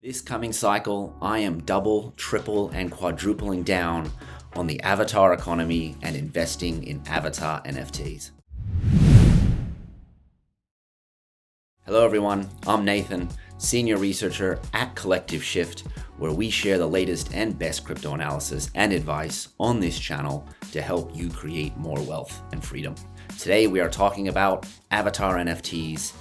This coming cycle, I am double, triple, and quadrupling down on the avatar economy and investing in avatar NFTs. Hello everyone, I'm Nathan, Senior Researcher at Collective Shift, where we share the latest and best crypto analysis and advice on this channel to help you create more wealth and freedom. Today we are talking about avatar NFTs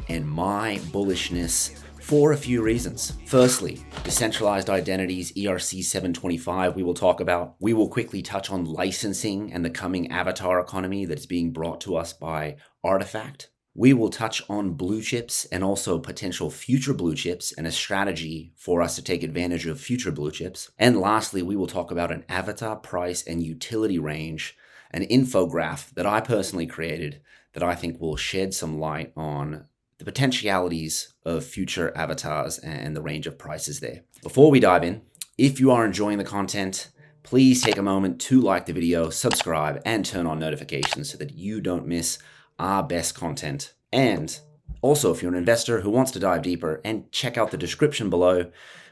and my bullishness for a few reasons. Firstly, decentralized identities, ERC 725 we will talk about. We will quickly touch on licensing and the coming avatar economy that is being brought to us by Artifact. We will touch on blue chips and also potential future blue chips and a strategy for us to take advantage of future blue chips. And lastly, we will talk about an avatar price and utility range, an infographic that I personally created that I think will shed some light on the potentialities of future avatars and the range of prices there. Before we dive in, if you are enjoying the content, please take a moment to like the video, subscribe, and turn on notifications so that you don't miss our best content. And also, if you're an investor who wants to dive deeper, and check out the description below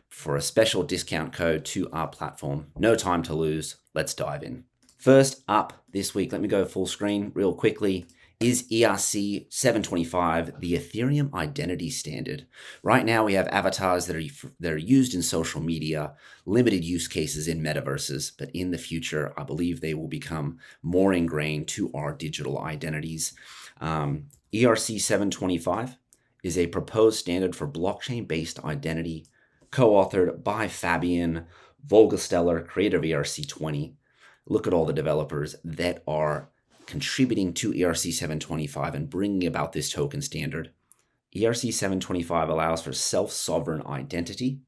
for a special discount code to our platform. No time to lose. Let's dive in. First up this week, let me go full screen real quickly. Is ERC 725 the Ethereum identity standard? Right now we have avatars that are used in social media, limited use cases in metaverses, but in the future I believe they will become more ingrained to our digital identities. ERC 725 is a proposed standard for blockchain-based identity, co-authored by Fabian Vogelsteller, creator of ERC20. Look at all the developers that are contributing to ERC 725 and bringing about this token standard. ERC 725 allows for self-sovereign identity.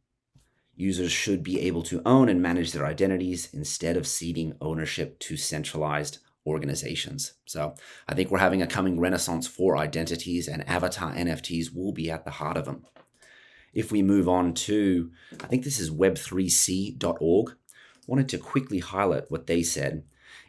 Users should be able to own and manage their identities instead of ceding ownership to centralized organizations. So I think we're having a coming renaissance for identities, and avatar NFTs will be at the heart of them. If we move on to, I think this is web3c.org, wanted to quickly highlight what they said.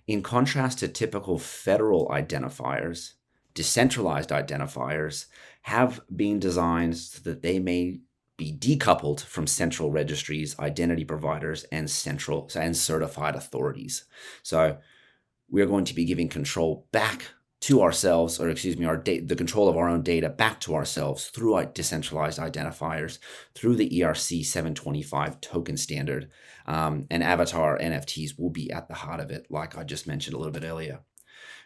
In contrast to typical federal identifiers, decentralized identifiers have been designed so that they may be decoupled from central registries, identity providers, and certified authorities. So we're going to be giving control back to ourselves, the control of our own data back to ourselves through decentralized identifiers, through the ERC 725 token standard, and avatar NFTs will be at the heart of it, like I just mentioned a little bit earlier.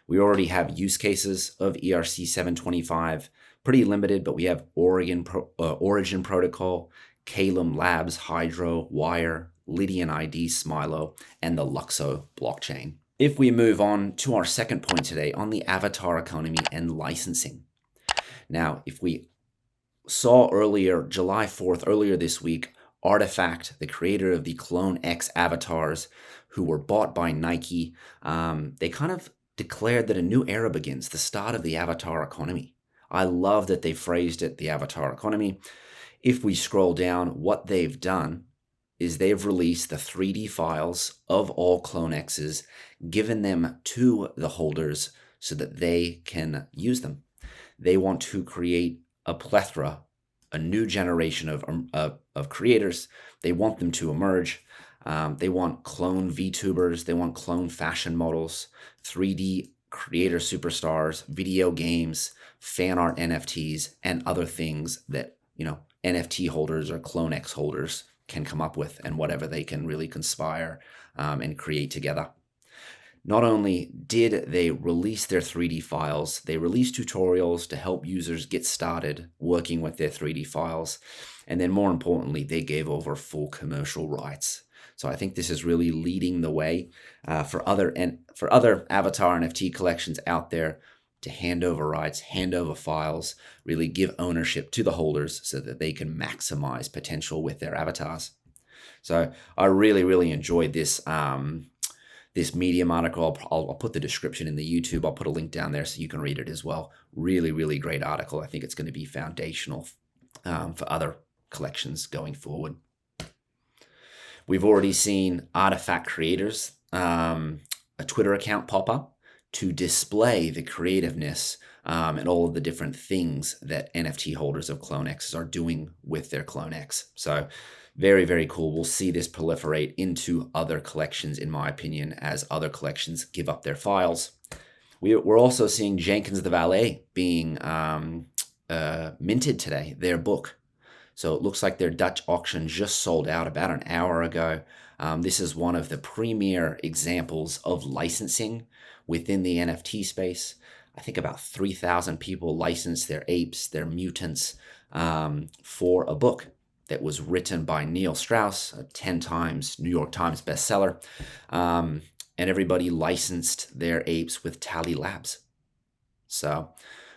We already have use cases of ERC 725, pretty limited, but we have Origin Protocol, Calum Labs, Hydro, Wire, Lydian ID, Smilo, and the Luxo blockchain. If we move on to our second point today on the avatar economy and licensing. Now, if we saw earlier, July 4th, earlier this week, Artifact, the creator of the Clone X avatars who were bought by Nike, they kind of declared that a new era begins, the start of the avatar economy. I love that they phrased it, the avatar economy. If we scroll down, what they've done is they've released the 3D files of all Clone X's, given them to the holders so that they can use them. They want to create a plethora, a new generation of creators. They want them to emerge. They want clone VTubers. They want clone fashion models, 3D creator superstars, video games, fan art NFTs, and other things that, NFT holders or Clone X holders can come up with, and whatever they can really conspire and create together. Not only did they release their 3D files, they released tutorials to help users get started working with their 3D files. And then more importantly, they gave over full commercial rights. So I think this is really leading the way for other avatar NFT collections out there to hand over rights, hand over files, really give ownership to the holders so that they can maximize potential with their avatars. So I really, really enjoyed this this Medium article. I'll put the description in the YouTube. I'll put a link down there so you can read it as well. Really, really great article. I think it's going to be foundational for other collections going forward. We've already seen Artifact creators, a Twitter account pop up to display the creativeness and all of the different things that NFT holders of CloneX are doing with their CloneX. So very, very cool. We'll see this proliferate into other collections, in my opinion, as other collections give up their files. We're also seeing Jenkins the Valet being minted today, their book. So it looks like their Dutch auction just sold out about an hour ago. This is one of the premier examples of licensing within the NFT space. I think about 3,000 people licensed their apes, their mutants, for a book that was written by Neil Strauss, a 10 times New York Times bestseller. And everybody licensed their apes with Tally Labs. So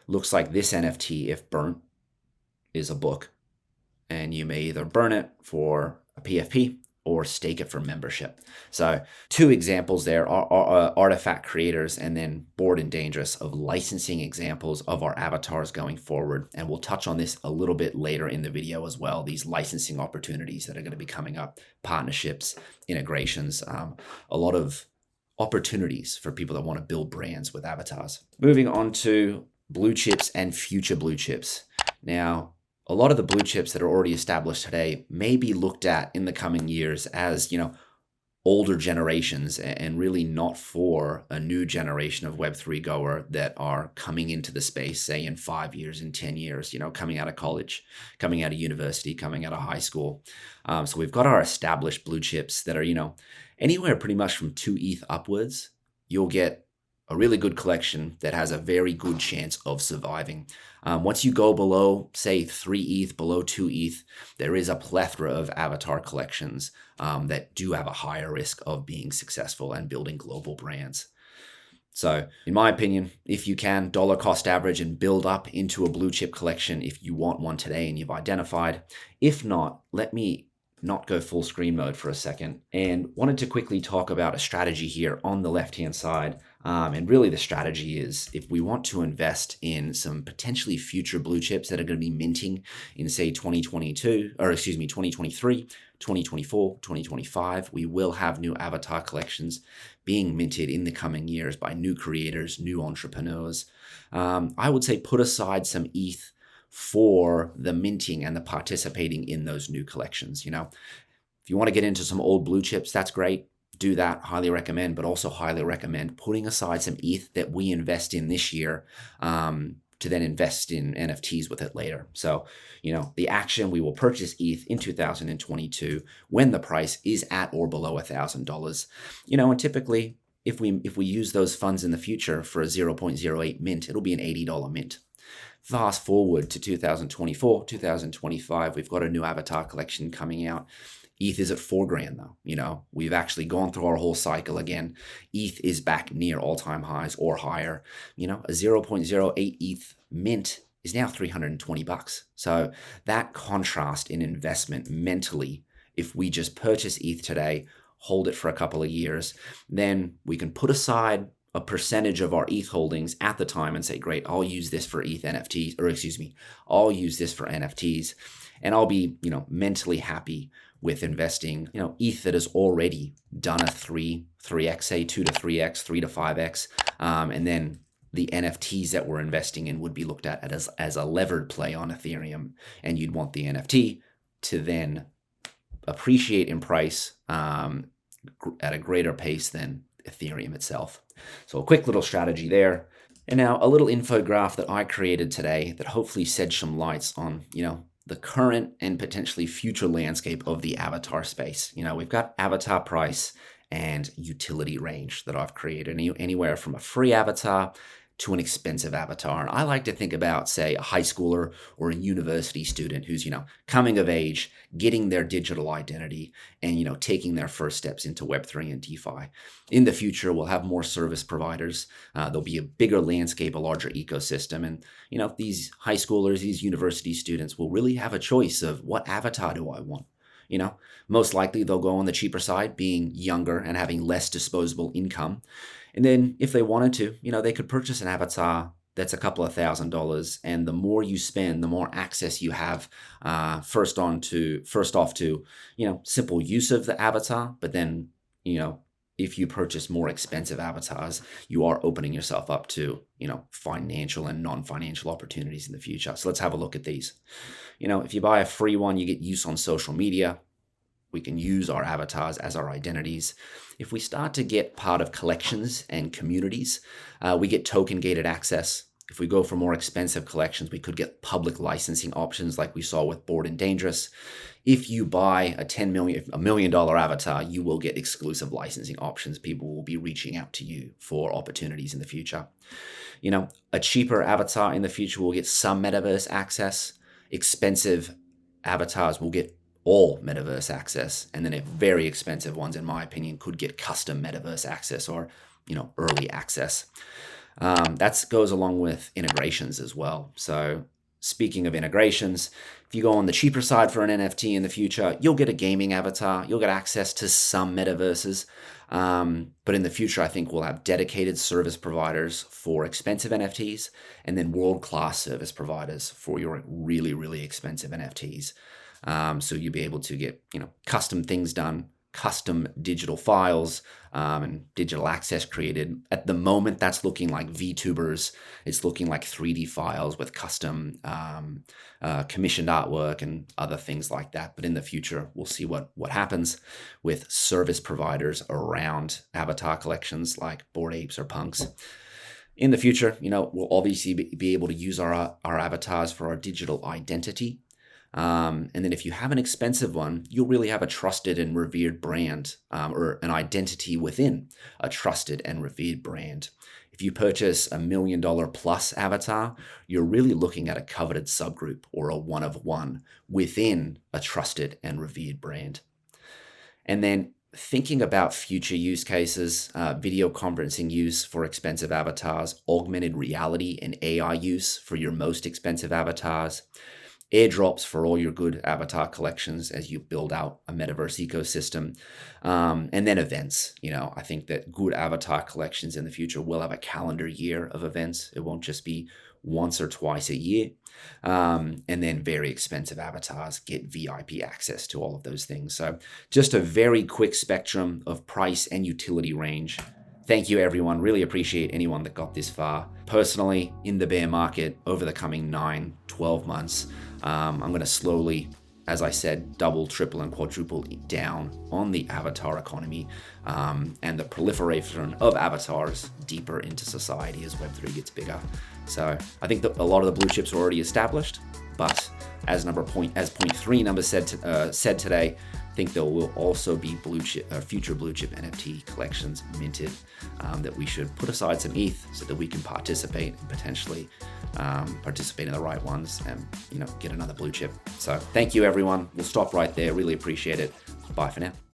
looks like this NFT, if burnt, is a book. And you may either burn it for a PFP or stake it for membership. So 2 examples there are artifact creators and then Bored and Dangerous of licensing examples of our avatars going forward. And we'll touch on this a little bit later in the video as well, these licensing opportunities that are going to be coming up, partnerships, integrations, a lot of opportunities for people that want to build brands with avatars. Moving on to blue chips and future blue chips. Now, a lot of the blue chips that are already established today may be looked at in the coming years as, older generations and really not for a new generation of Web3 goer that are coming into the space, say in 5 years, in 10 years, coming out of college, coming out of university, coming out of high school. So we've got our established blue chips that are, anywhere pretty much from 2 ETH upwards. You'll get a really good collection that has a very good chance of surviving. Once you go below, say 3 ETH, below 2 ETH, there is a plethora of avatar collections that do have a higher risk of being successful and building global brands. So in my opinion, if you can dollar cost average and build up into a blue chip collection if you want one today and you've identified. If not, let me not go full screen mode for a second and wanted to quickly talk about a strategy here on the left-hand side. And really the strategy is if we want to invest in some potentially future blue chips that are going to be minting in say 2023, 2024, 2025, we will have new avatar collections being minted in the coming years by new creators, new entrepreneurs. I would say put aside some ETH for the minting and the participating in those new collections. If you want to get into some old blue chips, that's great. Do that, highly recommend, but also highly recommend putting aside some ETH that we invest in this year to then invest in NFTs with it later. So, the action, we will purchase ETH in 2022 when the price is at or below $1,000. And typically if we use those funds in the future for a 0.08 mint, it'll be an $80 mint. Fast forward to 2024, 2025, we've got a new avatar collection coming out. ETH is at $4,000 though. We've actually gone through our whole cycle again. ETH is back near all-time highs or higher. A 0.08 ETH mint is now $320. So that contrast in investment mentally, if we just purchase ETH today, hold it for a couple of years, then we can put aside a percentage of our ETH holdings at the time and say, great, I'll use this for ETH NFTs, I'll use this for NFTs, and I'll be, mentally happy with investing, ETH that has already done a 3x, say 2 to 3x, 3 to 5x, and then the NFTs that we're investing in would be looked at as a levered play on Ethereum, and you'd want the NFT to then appreciate in price at a greater pace than Ethereum itself. So a quick little strategy there. And now a little infographic that I created today that hopefully sheds some lights on, the current and potentially future landscape of the avatar space. We've got avatar price and utility range that I've created, anywhere from a free avatar to an expensive avatar. And I like to think about, say, a high schooler or a university student who's, coming of age, getting their digital identity and, taking their first steps into Web3 and DeFi. In the future, we'll have more service providers. There'll be a bigger landscape, a larger ecosystem. And, these high schoolers, these university students will really have a choice of what avatar do I want? Most likely they'll go on the cheaper side, being younger and having less disposable income. And then if they wanted to, they could purchase an avatar that's a couple of $1,000. And the more you spend, the more access you have first off to, simple use of the avatar, but then, if you purchase more expensive avatars, you are opening yourself up to, financial and non-financial opportunities in the future. So let's have a look at these. If you buy a free one, you get use on social media. We can use our avatars as our identities. If we start to get part of collections and communities, we get token gated access. If we go for more expensive collections, we could get public licensing options like we saw with Bored and Dangerous. If you buy a $1 million avatar, you will get exclusive licensing options. People will be reaching out to you for opportunities in the future. A cheaper avatar in the future will get some metaverse access. Expensive avatars will get all metaverse access, and then very expensive ones, in my opinion, could get custom metaverse access or early access. That goes along with integrations as well. So speaking of integrations, if you go on the cheaper side for an NFT in the future, you'll get a gaming avatar, you'll get access to some metaverses, but in the future I think we'll have dedicated service providers for expensive NFTs, and then world-class service providers for your really, really expensive NFTs. So you'll be able to get, custom things done, custom digital files, and digital access created. At the moment, that's looking like VTubers. It's looking like 3D files with custom commissioned artwork and other things like that. But in the future, we'll see what happens with service providers around avatar collections like Bored Apes or Punks. In the future, we'll obviously be able to use our avatars for our digital identity. And then if you have an expensive one, you'll really have a trusted and revered brand, or an identity within a trusted and revered brand. If you purchase $1 million plus avatar, you're really looking at a coveted subgroup or a one of one within a trusted and revered brand. And then thinking about future use cases, video conferencing use for expensive avatars, augmented reality and AI use for your most expensive avatars, airdrops for all your good avatar collections as you build out a metaverse ecosystem, and then events. I think that good avatar collections in the future will have a calendar year of events. It won't just be once or twice a year. And then very expensive avatars get VIP access to all of those things. So just a very quick spectrum of price and utility range. Thank you, everyone. Really appreciate anyone that got this far. Personally, in the bear market over the coming 9-12 months, I'm going to slowly, as I said, double, triple, and quadruple down on the avatar economy, and the proliferation of avatars deeper into society as Web3 gets bigger. So I think that a lot of the blue chips are already established, but as point 3 number said today, I think there will also be future blue chip NFT collections minted, that we should put aside some ETH so that we can participate and potentially participate in the right ones and get another blue chip. So thank you, everyone. We'll stop right there. Really appreciate it. Bye for now.